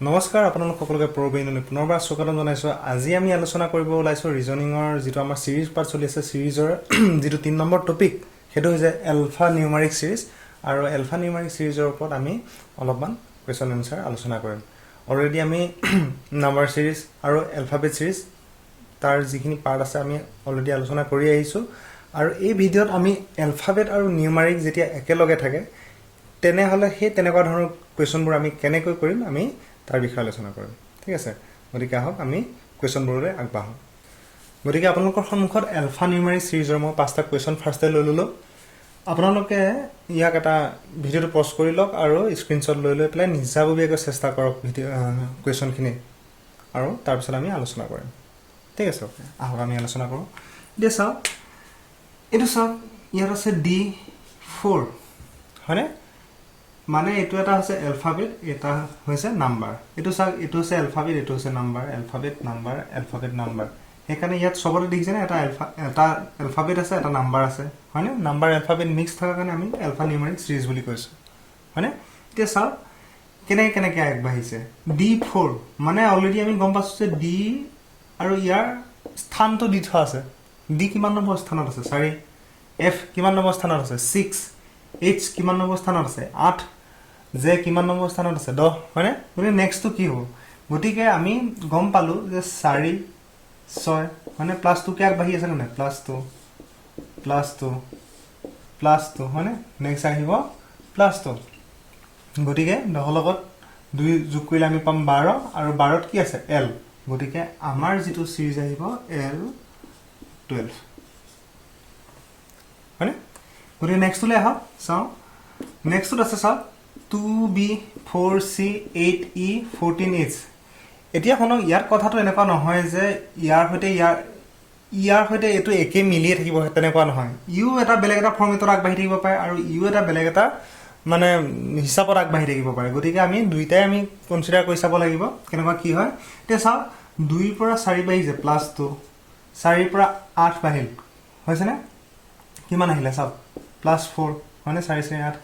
নমস্কাৰ আপোনালোক সকলোকে পৰবৈনলৈ পুনৰবাৰ স্বাগতম জনাইছোঁ। আজি আমি আলোচনা কৰিব ওলাইছোঁ ৰিজনিঙৰ যিটো আমাৰ সিৰিজ পাৰ্ট চলি আছে, সিৰিজৰ যিটো 3 নম্বৰ টপিক সেইটো হৈছে এলফা নিউমাৰিক সিৰিজ। আৰু এলফা নিউমাৰিক সিৰিজৰ ওপৰত আমি অলপমান কুৱেশ্যন এনসাৰ আলোচনা কৰিম। অলৰেডি আমি নাম্বাৰ সিৰিজ আৰু এলফাবেট সিৰিজ তাৰ যিখিনি পাৰ্ট আছে আমি অলৰেডি আলোচনা কৰি আহিছোঁ। আৰু এই ভিডিঅ'ত আমি এলফাবেট আৰু নিউমাৰিক যেতিয়া একেলগে থাকে তেনেহ'লে সেই তেনেকুৱা ধৰণৰ কুৱেশ্যনবোৰ আমি কেনেকৈ কৰিম আমি তাৰ বিষয়ে আলোচনা কৰিম। ঠিক আছে, গতিকে আহক আমি কুৱেশ্যনবোৰলৈ আগবাঢ়োঁ। গতিকে আপোনালোকৰ সন্মুখত এলফা নিউমাৰিক সিৰিজৰ মই 5টা কুৱেশ্যন ফাৰ্ষ্টে লৈ ল'লোঁ। আপোনালোকে ইয়াক এটা ভিডিঅ'টো পজ কৰি লওক আৰু স্ক্ৰীনশ্বট লৈ পেলাই নিজাববীয়াকৈ চেষ্টা কৰক কুৱেশ্যনখিনি, আৰু তাৰপিছত আমি আলোচনা কৰিম। ঠিক আছে, আহক আমি আলোচনা কৰোঁ। এতিয়া চাওক, এইটো চাওক, ইয়াত আছে D4 হয়নে? মানে এইটো এটা হৈছে এলফাবেট, এটা হৈছে নাম্বাৰ। এইটো চাওক, এইটো হৈছে এলফাবেট, এইটো হৈছে number, alphabet number, alphabet number. সেইকাৰণে ইয়াত চবতে দেখিছেনে এটা এলফাবেট আছে, এটা নাম্বাৰ আছে হয়নে? নাম্বাৰ এলফাবেট মিক্স থকাৰ কাৰণে আমি এলফা নিউমাৰিক সিৰিজ বুলি কৈছোঁ হয়নে? এতিয়া চাওক কেনেকৈ আগবাঢ়িছে। D4 মানে অলৰেডি আমি গম পাইছোঁ যে ডি আৰু ইয়াৰ স্থানটো দি থোৱা আছে। ডি কিমান নম্বৰ স্থানত আছে? 4। এফ কিমান নম্বৰ স্থানত আছে? 6। এইচ কিমান নম্বৰ স্থানত আছে? 8। যে কিমান নম্বৰ স্থানত আছে? 10 হয়নে? গতিকে নেক্সটটো কি হ'ব? গতিকে আমি গম পালোঁ যে 4, 6 মানে +2কে আগবাঢ়ি আছে নে? +2 হয়নে? নেক্সট আহিব +2। গতিকে 10 লগত 2 যোগ কৰিলে আমি পাম 12, আৰু 12ত কি আছে? L। গতিকে আমাৰ যিটো সিৰিজ আহিব L12 হয়নে? গতিকে নেক্সটলৈ আহক, চাওঁ। নেক্সটত আছে চাওক 2B 4C 8E 14H। এতিয়া শুনক, ইয়াৰ কথাটো এনেকুৱা নহয় যে ইয়াৰ সৈতে এইটো একে মিলিয়ে থাকিব, তেনেকুৱা নহয়। ইও এটা বেলেগ এটা ফৰ্মেটত আগবাঢ়ি থাকিব পাৰে আৰু ইও এটা বেলেগ এটা মানে হিচাপত আগবাঢ়ি থাকিব পাৰে। গতিকে আমি দুইটাই আমি কনচিডাৰ কৰি চাব লাগিব কেনেকুৱা কি হয়। এতিয়া চাওক, 2ৰ পৰা 4 বাঢ়িছে +2, 4ৰ পৰা 8 বাঢ়িল হৈছেনে? কিমান আহিলে চাওক? +4 হয়নে? 4 4 8,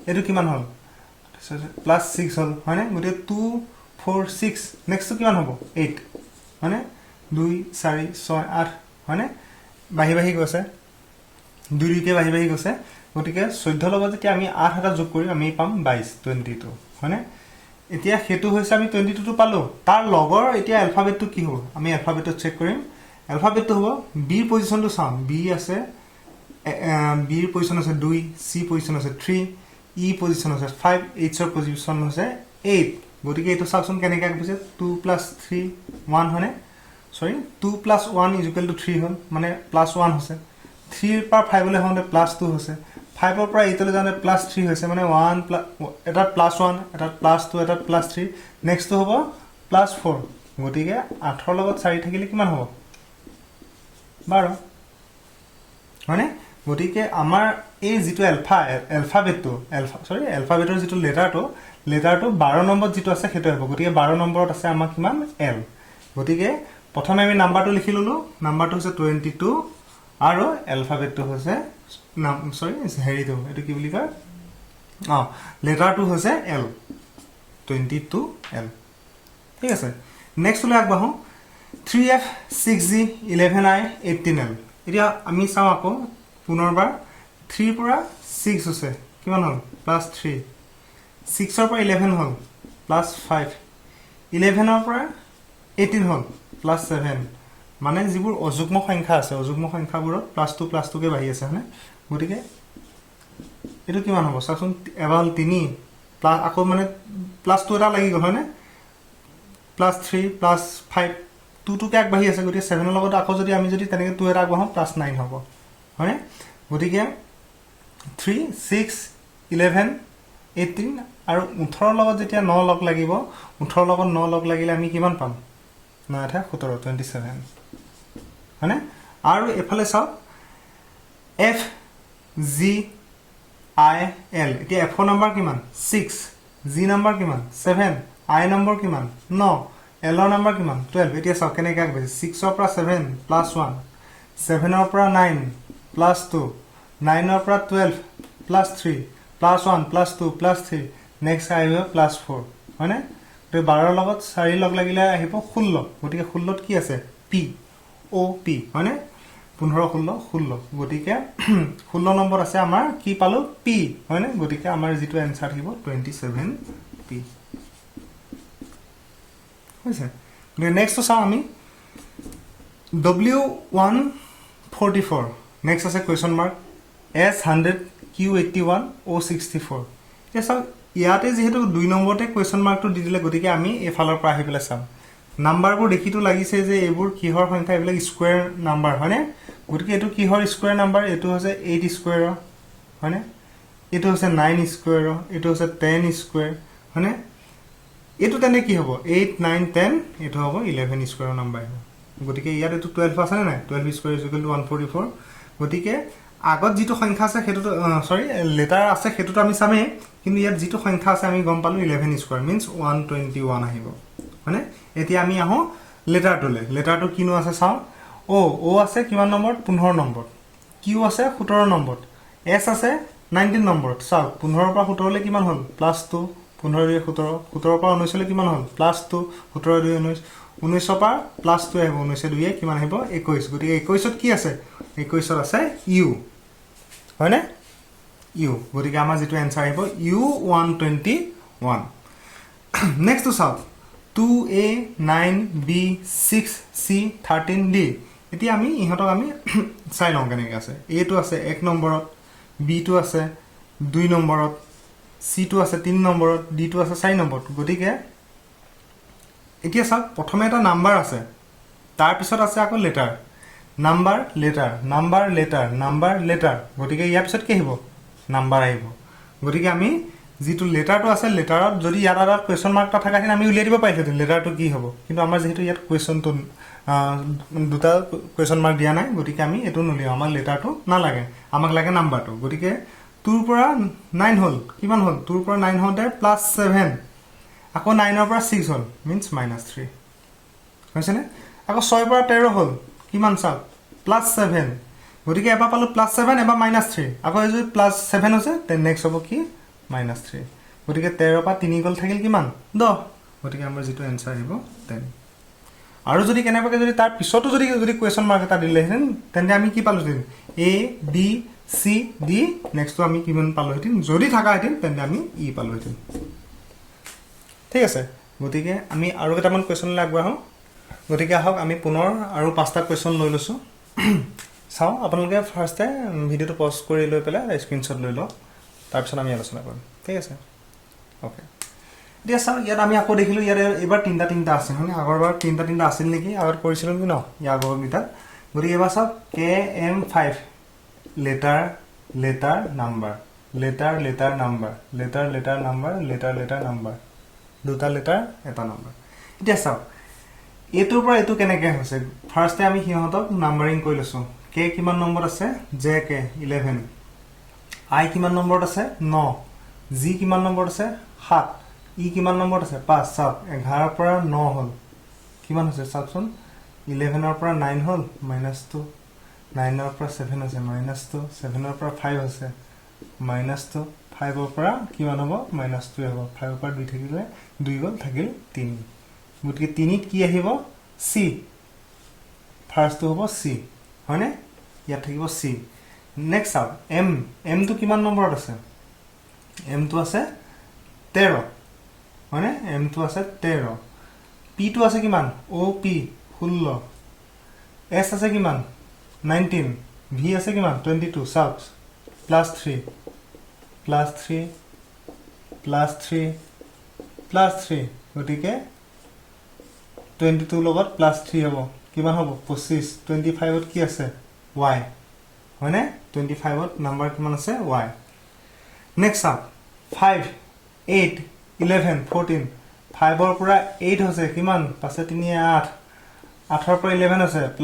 এইটো কিমান হ'ল? +6 হ'ল হয়নে? গতিকে 2 4 6, নেক্সটটো কিমান হ'ব? 8 হয়নে? 2 4 6 8 হয়নে? বাঢ়ি গৈছে, 2কে বাঢ়ি গৈছে। গতিকে 14 লগত যেতিয়া আমি 8 এটা যোগ কৰিম আমি পাম 22, 22 হয়নে? এতিয়া সেইটো হৈছে আমি 22টো পালোঁ। তাৰ লগৰ এতিয়া এলফাবেটটো কি হ'ব? আমি এলফাবেটটো চেক কৰিম। এলফাবেটটো হ'ব, বিৰ পজিশ্যনটো চাওঁ। বি আছে, বিৰ পজিশ্যন আছে 2, চি পজিশ্যন আছে 3, ই পজিশ্যন আছে 5, এইচৰ পজিশ্যন হৈছে 8। গতিকে এইটো চাওকচোন কেনেকৈ আগবাঢ়িছে। 2 + 3 1 হয়নে? 2 + 1 = 3 হ'ল, মানে +1 হৈছে। 3ৰ পৰা 5লৈ হওঁতে +2 হৈছে। 5ৰ পৰা 8লৈ যাওঁতে +3 হৈছে, মানে এটাত +1, এটাত +2, এটাত +3, নেক্সটটো হ'ব +4। গতিকে 8ৰ লগত 4 থাকিলে কিমান হ'ব? 12 হয়নে? গতিকে আমাৰ এই যিটো এলফাবেটৰ যিটো লেটাৰটো 12 নম্বৰত যিটো আছে সেইটো হ'ব। গতিকে 12 নম্বৰত আছে আমাৰ কিমান? L। গতিকে প্ৰথমে আমি নাম্বাৰটো লিখি ল'লোঁ। নাম্বাৰটো হৈছে 22 আৰু এলফাবেটটো হৈছে এইটো কি বুলি কয়? লেটাৰটো হৈছে L, 22L। ঠিক আছে, নেক্সটলৈ আগবাঢ়োঁ। 3F 6G 11I 18L। এতিয়া আমি চাওঁ আকৌ পুনৰবাৰ। 3ৰ পৰা 6 হৈছে, কিমান হ'ল? +3। 6ৰ পৰা 11 হ'ল +5। 11ৰ পৰা 18 হ'ল +7। মানে যিবোৰ অযুগ্ম সংখ্যা আছে, অযুগ্ম সংখ্যাবোৰত +2কে বাঢ়ি আছে হয়নে? গতিকে এইটো কিমান হ'ব চাওকচোন। এবাৰ হ'ল 3 আকৌ মানে +2 এটা লাগি গ'ল হয়নে? +3 +5 2কে আগবাঢ়ি আছে। গতিকে 7ৰ লগত আকৌ যদি আমি তেনেকৈ 2 এটা আগবাঢ়োঁ +9 হ'ব হয়নে? গতিকে 3 6 11 18 আৰু 18ৰ লগত যেতিয়া 9 লগ লাগিব, 18ৰ লগত 9 লগ লাগিলে আমি কিমান পাম? 9 × 17 27 হয়নে? আৰু এফালে চাওক FGIL। এতিয়া এফৰ নম্বৰ কিমান? 6, জি নম্বৰ কিমান? 7, আই নম্বৰ কিমান? 9, এলৰ নম্বৰ কিমান? 12। এতিয়া চাওক কেনেকৈ আগবাঢ়িছে। 6ৰ পৰা 7 +1, 7ৰ পৰা 9 +2, 9ৰ পৰা 12 +3, +1 +2 +3, নেক্সট আহিব +4 হয়নে? গতিকে 12 ৰ লগত 4 লগ লাগিলে আহিব 16 গতিকে 16ত কি আছে পি ও পি হয়নে 15 16 16 গতিকে 16 নম্বৰ আছে আমাৰ কি পালো পি হয়নে গতিকে আমাৰ যেটো आंसर থাকিব 27 পি হৈছে নেক্সট চাও আমি W144 নেক্সট আছে question mark S100 Q81 O64 এসা ইয়াতে যেহেতু 2 নম্বৰতে কোৱেশ্চন মাৰ্কটো দি দিলে গতিকে আমি এফালৰ পৰা আহি পেলে চাম নাম্বাৰবোৰ দেখিটো লাগিছে যে এবোৰ কিহৰ সংখ্যা এবিলাক স্কয়াৰ নাম্বাৰ হয়নে গতিকে এটো কিহৰ স্কয়াৰ নাম্বাৰ এটো হৈছে 8 স্কয়াৰ হয়নে এটো হৈছে 9 স্কয়াৰ এটো হৈছে 10 স্কয়াৰ হয়নে এটো তেনে কি হ'ব 8 9 10 এটো হ'ব 11 স্কয়াৰ নাম্বাৰ গতিকে ইয়াত এটো 12 আছে না 12 স্কয়াৰ 144 গতিকে আগত যেটো সংখ্যা আছে হেতু সৰি লেটাৰ আছে হেতুটো আমি চামে কিন্তু ইয়াত যেটো সংখ্যা আছে আমি গম পালো 11 স্কয়াৰ মিন্স 121 আহিব মানে এতিয়া আমি আহো লেটাৰটো কিনো আছে চাও ও আছে কিমান নম্বৰ 15 নম্বৰ কিউ আছে 17 নম্বৰ এস আছে 19 নম্বৰ চাও 15 পৰা 17 লে কিমান হল +2 15 2 17 17 পৰা 19 লে কিমান হল +2 17 2 19 19 পৰা +2 আহিব 19 2 কিমান আহিব 21 গতিকে 21 ত কি আছে 21 ত আছে ইউ হয়নে ইউ গতিকে আমাৰ যেটো आंसर আহিব ইউ 121 নেক্সট চাও 2a 9b 6c 13d এতিয়া আমি ইহতক আমি চাই লওঁ কেনেকৈ আছে a টো আছে 1 নম্বৰত b টো আছে 2 নম্বৰত c টো আছে 3 নম্বৰত d টো আছে 4 নম্বৰত গতিকে এতিয়া চাওক প্ৰথমে এটা নাম্বাৰ আছে তাৰ পিছত আছে আকৌ লেটাৰ নাম্বাৰ লেটাৰ গতিকে ইয়াৰ পিছত কি আহিব নাম্বাৰ আহিব গতিকে আমি যেটো লেটাৰটো আছে লেটাৰত যদি ইয়াত এটা কোৱেশ্চন মাৰ্ক এটা থাকা আমি উলিয়াই দিব পাইছো লেটাৰটো কি হ'ব কিন্তু আমাৰ যেহেতু ইয়াত কোৱেশ্চনটো দুটা কোৱেশ্চন মাৰ্ক দিয়া নাই গতিকে আমি এটো নলিয়াও আমাৰ লেটাৰটো না লাগে আমাক লাগে নাম্বাৰটো গতিকে 2 ৰ পৰা 9 হল কিমান হল 2 ৰ পৰা 9 হতে +7 আকৌ 9 ৰ পৰা 6 হল মিন্স -3 হৈছেনে আকৌ 6 ৰ পৰা 13 হল কিমান চাওক +7 গতিকে এবা পালো +7 এবা -3 আকৌ এই যদি +7 হৈছে তে নেক্সট হ'ব কি -3 গতিকে 13 পৰা 3 গল থাকিল কিমান 10 গতিকে আমাৰ যেটো आंसर আহিব 10 আৰু যদি কেনেবাকে যদি তাৰ পিছতো যদি কোৱেশ্চন মাৰ্ক এটা দিলে হেন তেন্তে আমি কি পালো দিন a b c d next আমি কিমান পালো হেতিন যদি থাকা হেতিন তেন্তে আমি ই পালো হেতিন ঠিক আছে গতিকে আমি আৰু কেটামান কোৱেশ্চন লাগবা হ গতিকে আহক আমি পুনৰ আৰু পাঁচটা কোৱেশ্চন লৈ লৈছো চাও আপোনালোকে ফাৰ্ষ্টে ভিডিওটো পজ কৰি লৈ পেলাই স্ক্ৰিনশ্বট লৈ লওক তাৰ পিছত আমি আলোচনা কৰিম ঠিক আছে ওকে দিয়া চাও ইয়াত আমি আকৌ দেখিলো ইয়াত এবাৰ তিনটা আছে হয়নে আগৰবাৰ তিনটা আছিল নেকি আগৰ কৰিছিল কি ন ইয়াৰ আগৰ গিটা গতিকে এবাৰ চাও KM5 লেটাৰ নাম্বাৰ দুটা লেটাৰ এটা নাম্বাৰ এতিয়া চাও এটোৰ পৰা এটো কেনেকৈ হৈছে ফাৰ্ষ্টে আমি হিহতক নাম্বাৰিং কৰি লৈছো কে কিমান নম্বৰ আছে JK 11 I কিমান নম্বৰত আছে 9 G কিমান নম্বৰত আছে 7 E কিমান নম্বৰত আছে 5 চাওক 11 পৰা 9 হল কিমান হৈছে চাওকচোন 11 ৰ পৰা 9 হল -2 9 ৰ পৰা 7 আছে -2 7 ৰ পৰা 5 আছে -2 5 ৰ পৰা কিমান হ'ব -2 হ'ব 5 ৰ পৰা 2 থাকিলে 2 গল থাকিল 3 গতিকে 3 ত কি আহিব C ফাৰ্ষ্টটো হ'ব C হয়নে ইয়াত থাকিব C নেক্সট চাওক M টো কিমান নম্বৰত আছে M টো আছে 13 হয়নে M টো আছে 13 P টো আছে কিমান OP 16 S আছে কিমান 19 V আছে কিমান 22 চাওক +3 গতিকে 22 লগত +3 হ'ব কিমান হ'ব 25 25 ত কি আছে y হয়নে 25 ত নাম্বাৰ কিমান আছে y নেক্সট আপ 5 8 11 14 5 ৰ পৰা 8 হৈছে কিমান 5 3 8 8 ৰ পৰা 11 আছে +3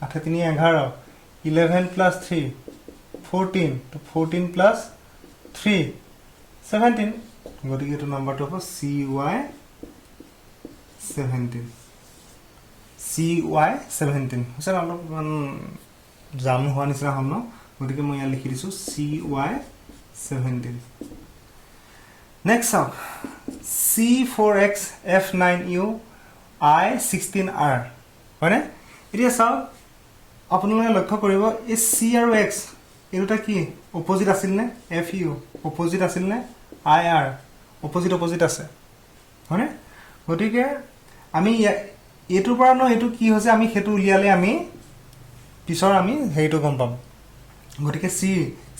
8 3 11 11 + 3 14 তো 14 + 3 17 গতিকে এটো নাম্বাৰটো হ'ব CY17 হৈছে অলপ জাম হোৱা নিচিনা হম ন গতিকে মই ইয়াত লিখি দিছো CY17 নেক্সট চাওক C4X F9U I16R হয়নে এতিয়া চাওক আপোনালোকে লক্ষ্য কৰিব এই C আৰু X এই দুটা কি অপোজিট আছিল নে FU অপোজিট আছিল নে IR অপোজিট আছে হয়নে গতিকে আমি এটোৰ পৰা ন এটো কি হৈছে আমি হেতু উলিয়ালে আমি পিছৰ আমি হেইটো গম পাম গতিকে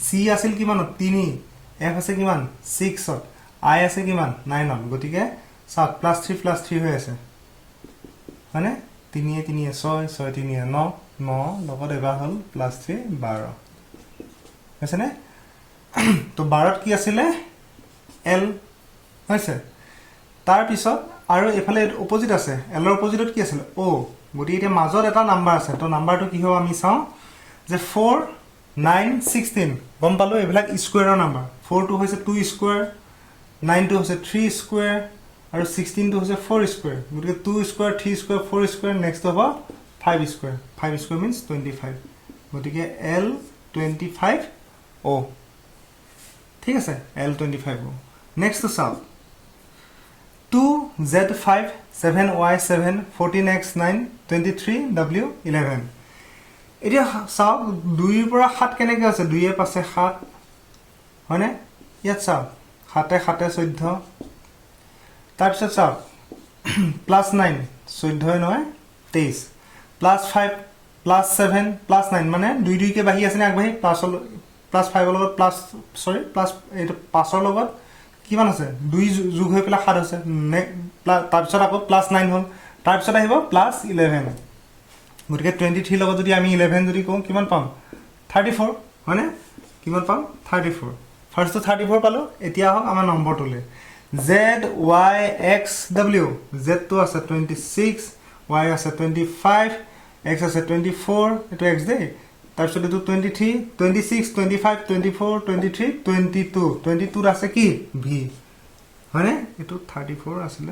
C আছিল কিমান 3 F আছে কিমান 6 I আছে কিমান 9 গতিকে সাত +3 হৈ আছে মানে 3 3 6 6 3 9 9 লগত এবাৰ হল +3 12 হৈছে নে তো 12 কি আছিল L হৈছে তাৰ পিছত আৰু এফালে অপোজিট আছে L ৰ অপোজিটত কি আছিল O গতি এতিয়া মাজত এটা নাম্বাৰ আছে তো নাম্বাৰটো কি হ'ব আমি চাও যে 4 9 16 গম পালো এবিলাক স্কয়াৰৰ নাম্বাৰ 4 টো হৈছে 2 স্কয়াৰ 9 টো হৈছে 3 স্কয়াৰ আৰু 16 টো হৈছে 4 স্কয়াৰ গতিকে 2 স্কয়াৰ 3 স্কয়াৰ 4 স্কয়াৰ নেক্সট হ'ব 5 স্কয়াৰ means 25 গতিকে L25 O ঠিক আছে L25 O নেক্সট তো চাও 2Z5 7Y7 14X9 23W11 এতিয়া চাও 2 ৰ পৰা 7 কেনেকৈ আছে 2 এ পাছে 7 হয়নে ইয়াত চাও 7 এ 14 তাৰ পিছত চাও +9 14 নহয় 23 +5 +7 +9 মানে 2 2 কে বাহি আছে নে আগবাহি +5 ৰ লগত প্লাস এইটো 5 ৰ লগত কিমান আছে 2 যোগ হৈ পেলা 7 আছে তাৰ পিছত আকৌ +9 হল তাৰ পিছত আহিব +11 গতিকে 23 লগত যদি আমি 11 যদি কওঁ কিমান পাম 34 হয়নে কিমান পাম 34 ফাৰ্স্ট তো 34 পালো এতিয়া হক আমাৰ নম্বৰটোলে Z Y X W Z তো আছে 26 Y আছে 25 X আছে 24 এটো X দে তাৰ পিছত এটো 23 26 25 24 23 22 22 আছে কি V হয়নে এটো 34 আছিল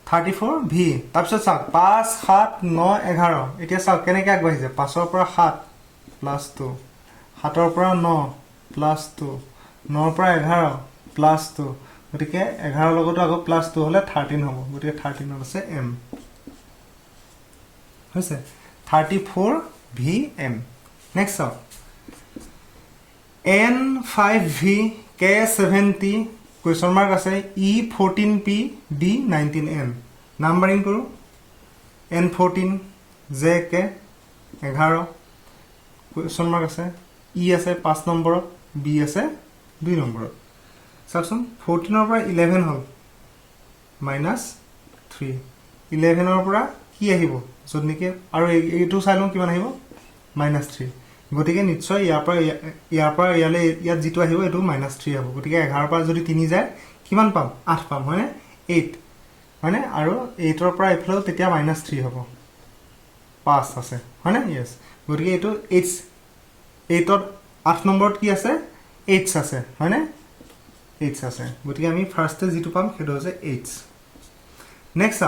34 V তাৰ পিছত চাওক 5 7 9 11 এতিয়া চাওক কেনেকৈ আগবাঢ়িছে 5 ৰ পৰা 7 +2 7 ৰ পৰা 9 +2 9 ৰ পৰা 11 +2 গতিকে 11 লগতো আকৌ +2 হলে 13 হ'ব গতিকে 13 ত আছে M হৈছে 34 VM next চাওক N5V K70 question mark আছে E14P D19N নাম্বাৰিং কৰো N14 JK 11 question mark আছে E আছে 5 নম্বৰত B আছে 2 নম্বৰত চাওকচোন 14 ৰ পৰা 11 হল -3 11 ৰ পৰা কি আহিব যদিকে আৰু এইটো চাইলম কিমান আহিব -3 গতিকে নিশ্চয় ইয়াৰ পৰা ইয়ালে ইয়াত যেটো আহিব এটো -3 হ'ব গতিকে 11 পৰা যদি 3 যায় কিমান পাম 8 পাম হয়নে 8 হয়নে আৰু 8 ৰ পৰা এফালেও তেতিয়া -3 হ'ব 5 আছে হয়নে यस গতিকে এটো 8 ত 8 নম্বৰত কি আছে 8 আছে হয়নে 8 আছে গতিকে আমি ফাৰ্স্টে যেটো পাম হেটো হৈছে 8 নেক্সট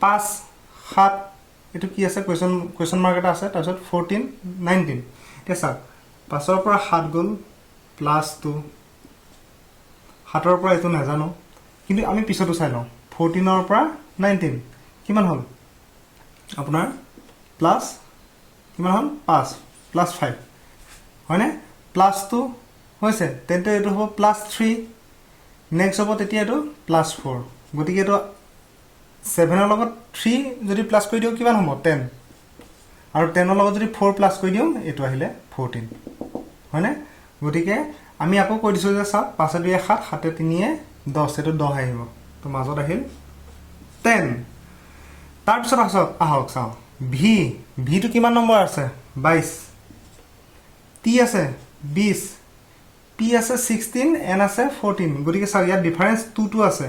5 7 এটো কি আছে কোৱেশ্চন মাৰ্ক এটা আছে তাৰপিছত 14 19 এতিয়া চাওক 5 ৰ পৰা 7 গল +2 7 ৰ পৰা এটো নাজানো কিন্তু আমি পিছতো চাই লওঁ 14 ৰ পৰা 19 কিমান হল আপোনাৰ প্লাস কিমান হল 5 +5 হয়নে +2 হৈছে তেন্তে এটো হ'ব +3 নেক্সট হ'ব তেতিয়া এটো +4 গতিকে এটো 7 ৰ লগত 3 যদি প্লাস কৰি দিও কিমান হ'ব 10 আৰু 10 ৰ লগত যদি 4 প্লাস কৰি দিও এটো আহিলে 14 হয়নে গতিকে আমি আকৌ কৈ দিছো যে 7 5 2 7 7 3 10 এটো 10 আহিব তো মাজত আহিল 10 তাৰ পিছত আহক চাও V টো কিমান নম্বৰ আছে 22 T আছে 20 P আছে 16 N আছে 14 গতিকে চাও ইয়াত ডিফাৰেন্স 2 2 আছে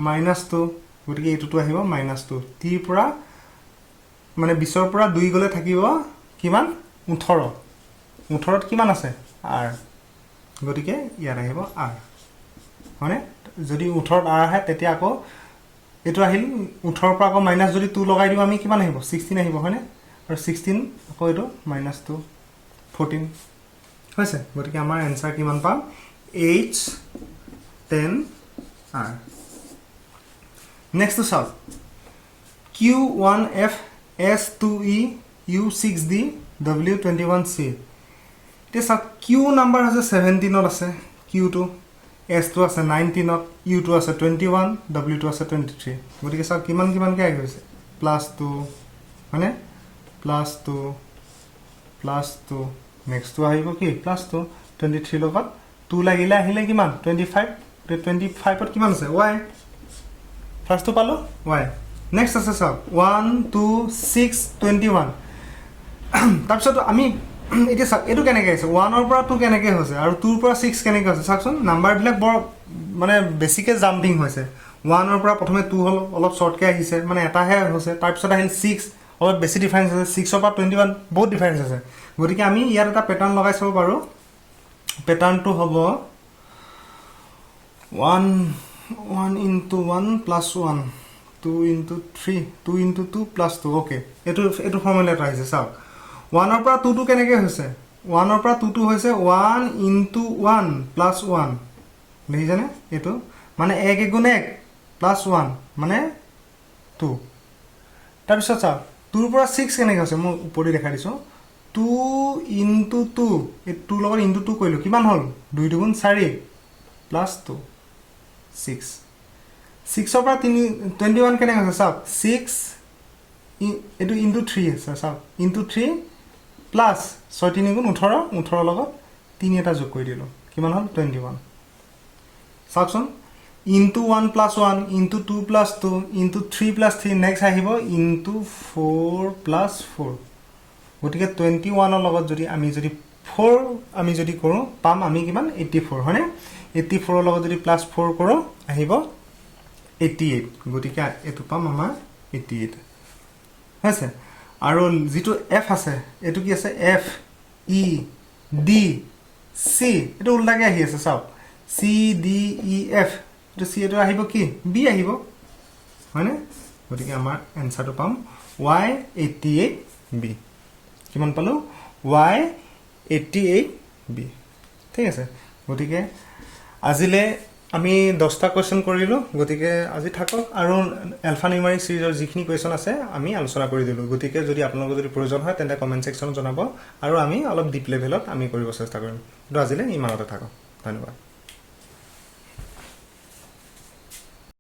-2 গতিকে এটোটো আহিব -2 T পৰা মানে 20 ৰ পৰা 2 গলে থাকিব কিমান 18 18ত কিমান আছে R গতিকে ইয়াত আহিব R মানে যদি 18ত R আহে তেতিয়া আকৌ এটো আহিল 18 ৰ পৰা আকৌ মাইনাস যদি 2 লগাই দিও আমি কিমান আহিব 16 আহিব হয়নে আৰু 16 আকৌ এটো -2 14 হৈছে গতিকে আমাৰ आंसर কিমান পাম H 10R. Next to solve. Q1F S2E U6D W21C. It is a Q number has a 17 Q2, S2 has a 19, U2 has a 21, W2 has a 23. What is a kiman plus 2, plus 2, plus 2. Next to I okay, plus 2, 23 logot. 2 lagila hile kiman 25. 25 पर किमान से y first to palo y next আছে সব 1 2 6 21 তাৰপিছত আমি এটা সব এটো কেনেকৈ আছে 1 ৰ পৰা 2 কেনেকৈ হৈছে আৰু 2 ৰ পৰা 6 কেনেকৈ হৈছে চাকচোন নাম্বাৰ বিলাক বৰ মানে বেছিকে জাম্পিং হৈছে 1 ৰ পৰা প্ৰথমে 2 হল অলপ শৰ্টকে আহিছে মানে এটাহে হৈছে তাৰপিছত আহিল 6 অলপ বেছি ডিফাৰেন্স আছে 6 ৰ পৰা 21 বহুত ডিফাৰেন্স আছে গতিকে আমি ইয়াৰ এটা প্যাটাৰ্ন লগাই চাব পাৰো প্যাটাৰ্নটো হ'ব 1 into 1 plus 1 2 into 3 2 into 2 plus 2 okay etu formula raise sao 1 opra 2 2 keneke hoise 1 opra 2 2 hoise 1 into 1 plus 1 lehijane etu mane 1 * 1 plus 1 mane 2 tar bisot sao 2 opra 6 keneke hoise mo upori dekha diso 2 into 2 e 2 logot into 2 koilo kiman hol 2 2 4 plus 2 6 6 over 21 কেনে আছে সব 6 এটো into 3 আছে সব into 3 plus 6 3 গুণ 18 18 লগত 3 এটা যোগ কৰি দিলো কিমান হল 21 সাবসন into 1 plus 1 into 2 plus 2 into 3 plus 3 next আহিব into 4 plus 4 গটিকে 21 ৰ লগত যদি আমি যদি 4 আমি যদি কৰো পাম আমি কিমান 84 হয়নে 84 ৰ লগত যদি প্লাস 4 কৰো আহিব 88 গটিকে এটো পাম আমাৰ 88 আছে আৰু যেটো f আছে এটো কি আছে f e d c এটো উল্টাকে আহি আছে সব c d e f এটো c এটো আহিব কি b আহিব হয়নে গটিকে আমাৰ আনসাৰটো পাম y 88 b কিমান পালো y 88 b ঠিক আছে গটিকে আজিলে আমি 10টা কোৱেশ্চন কৰিলো গতিকে আজি থাকক আৰু আলফা নিউমেৰিক সিৰিজৰ যিখিনি কোৱেশ্চন আছে আমি আলোচনা কৰি দিলো গতিকে যদি আপোনালোকৰ যদি প্ৰয়োজন হয় তেন্তে কমেন্ট সেকশনত জনাব আৰু আমি অলপ ডিপ লেভেলত আমি কৰিব চেষ্টা কৰিম তো আজিলে ইমানতে থাকক ধন্যবাদ